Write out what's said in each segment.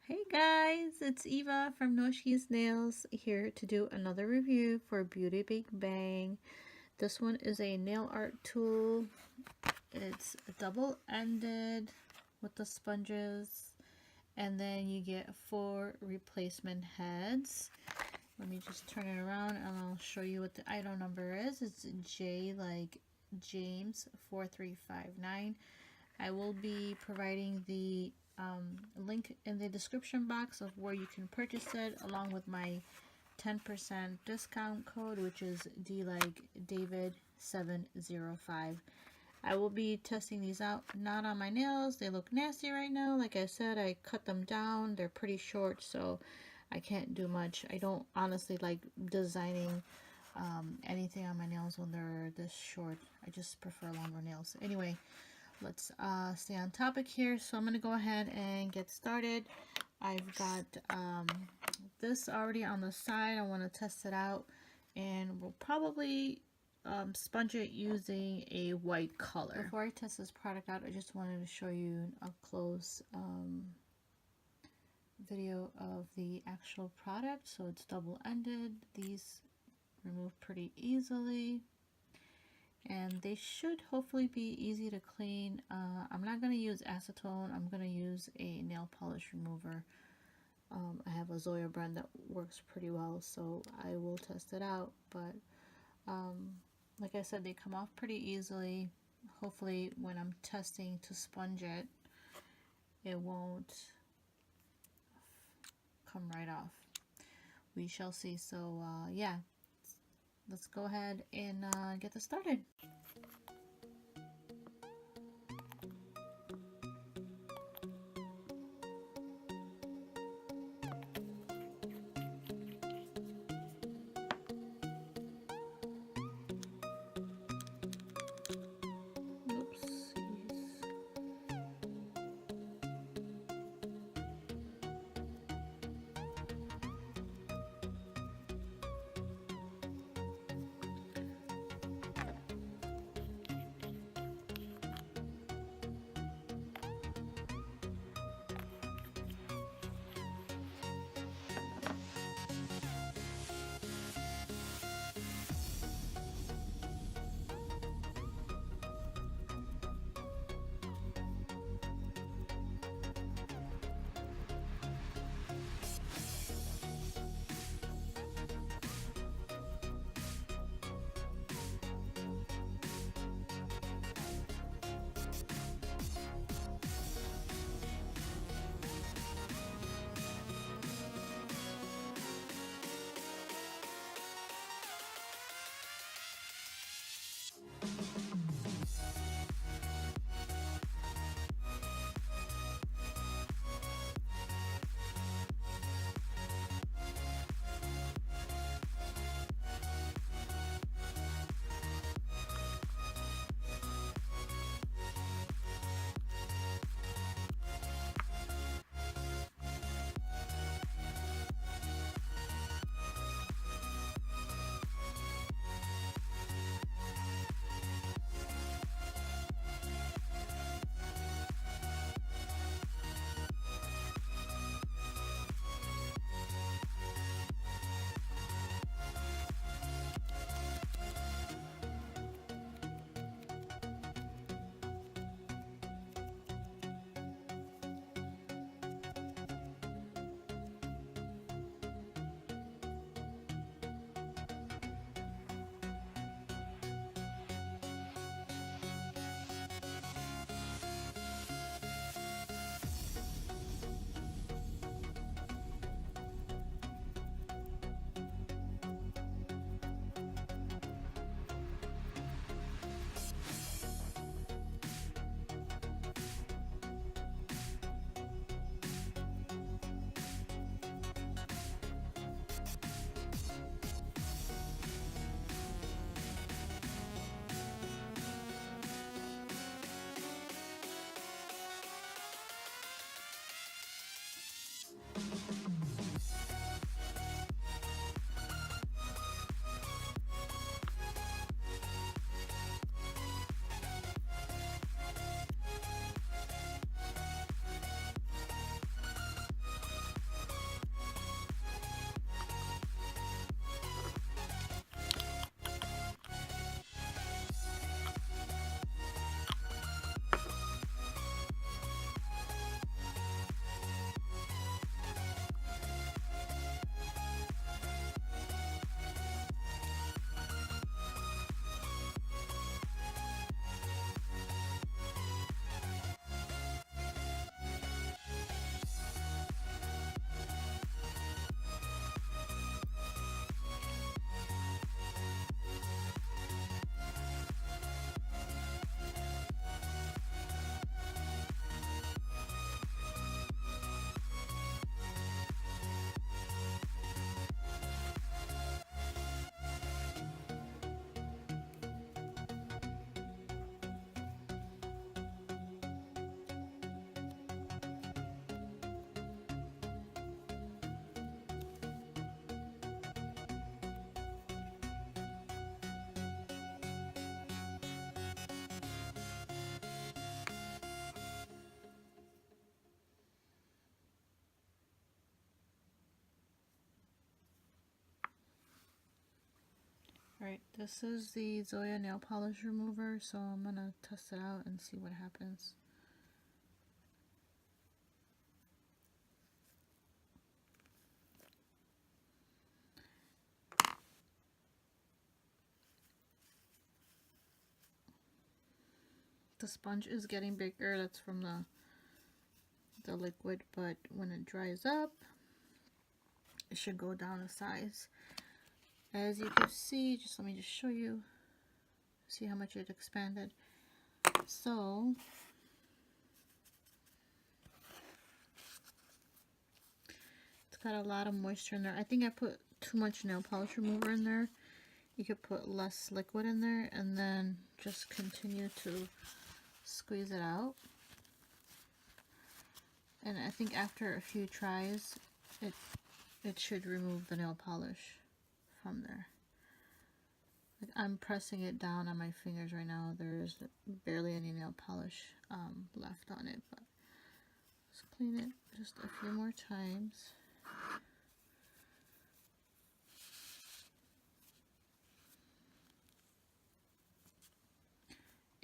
Hey guys, it's Eva from Noshki's Nails here to do another review for Beauty Big Bang. This one is a nail art tool. It's double-ended with the sponges, and then you get 4 replacement heads. Let me just turn it around and I'll show you what the item number is. It's J like James 4359. I will be providing the link in the description box of where you can purchase it, along with my 10% discount code, which is D like David 705. I will be testing these out, not on my nails. They look nasty right now. Like I said, I cut them down. They're pretty short, so I can't do much. I don't honestly like designing anything on my nails when they're this short. I just prefer longer nails. Anyway, let's stay on topic here. So I'm going to go ahead and get started. I've got this already on the side. I want to test it out, and we'll probably sponge it using a white color. Before I test this product out, I just wanted to show you a close video of the actual product. So it's double-ended. These remove pretty easily, and they should hopefully be easy to clean. I'm not going to use acetone. I'm going to use a nail polish remover. I have a Zoya brand that works pretty well, so I will test it out. But like I said, they come off pretty easily. Hopefully when I'm testing to sponge it, it won't come right off. We shall see. So yeah, let's go ahead and get this started. Alright, this is the Zoya nail polish remover, so I'm gonna test it out and see what happens. The sponge is getting bigger, that's from the liquid, but when it dries up, it should go down a size. As you can see, let me show you, see how much it expanded. So it's got a lot of moisture in there. I think I put too much nail polish remover in there. You could put less liquid in there and then just continue to squeeze it out. And I think after a few tries, it should remove the nail polish from there. Like, I'm pressing it down on my fingers right now. There's barely any nail polish left on it, but let's clean it just a few more times.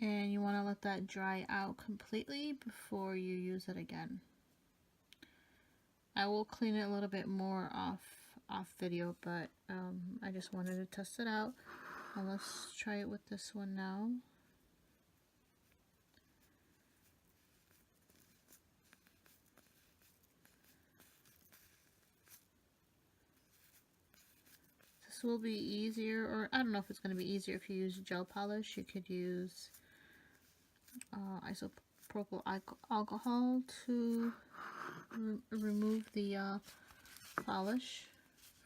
And you want to let that dry out completely before you use it again. I will clean it a little bit more off video, but I just wanted to test it out. And let's try it with this one now. This will be easier, or I don't know if it's going to be easier if you use gel polish. You could use isopropyl alcohol to remove the polish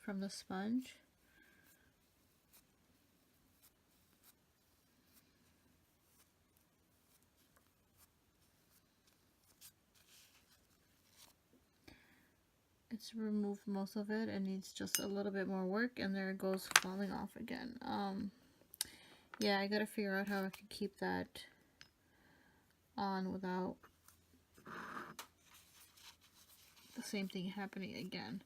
from the sponge. It's removed most of it. It needs just a little bit more work, and there it goes, falling off again. Yeah, I gotta figure out how I can keep that on without the same thing happening again.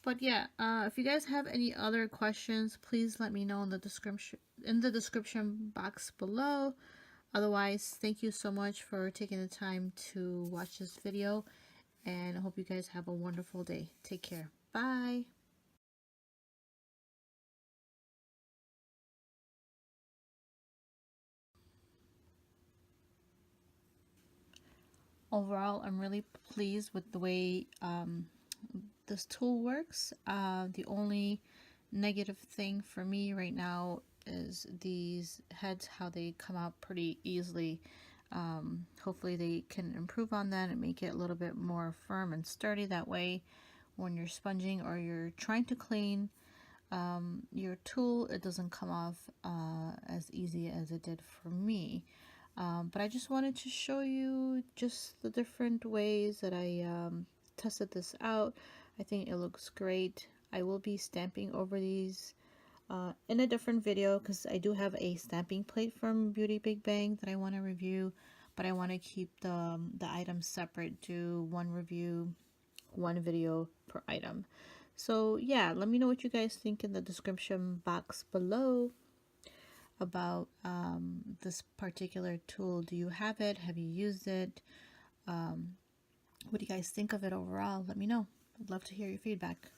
But yeah, if you guys have any other questions, please let me know in the description box below. Otherwise, thank you so much for taking the time to watch this video, and I hope you guys have a wonderful day. Take care. Bye. Overall, I'm really pleased with the way this tool works. The only negative thing for me right now is these heads, how they come out pretty easily. Hopefully they can improve on that and make it a little bit more firm and sturdy. That way when you're sponging or you're trying to clean your tool, it doesn't come off as easy as it did for me. But I just wanted to show you just the different ways that I tested this out. I think it looks great. I will be stamping over these in a different video because I do have a stamping plate from Beauty Big Bang that I want to review, but I want to keep the items separate, do one review, one video per item. So yeah, let me know what you guys think in the description box below about this particular tool. Do you have it? Have you used it? What do you guys think of it overall? Let me know. I'd love to hear your feedback.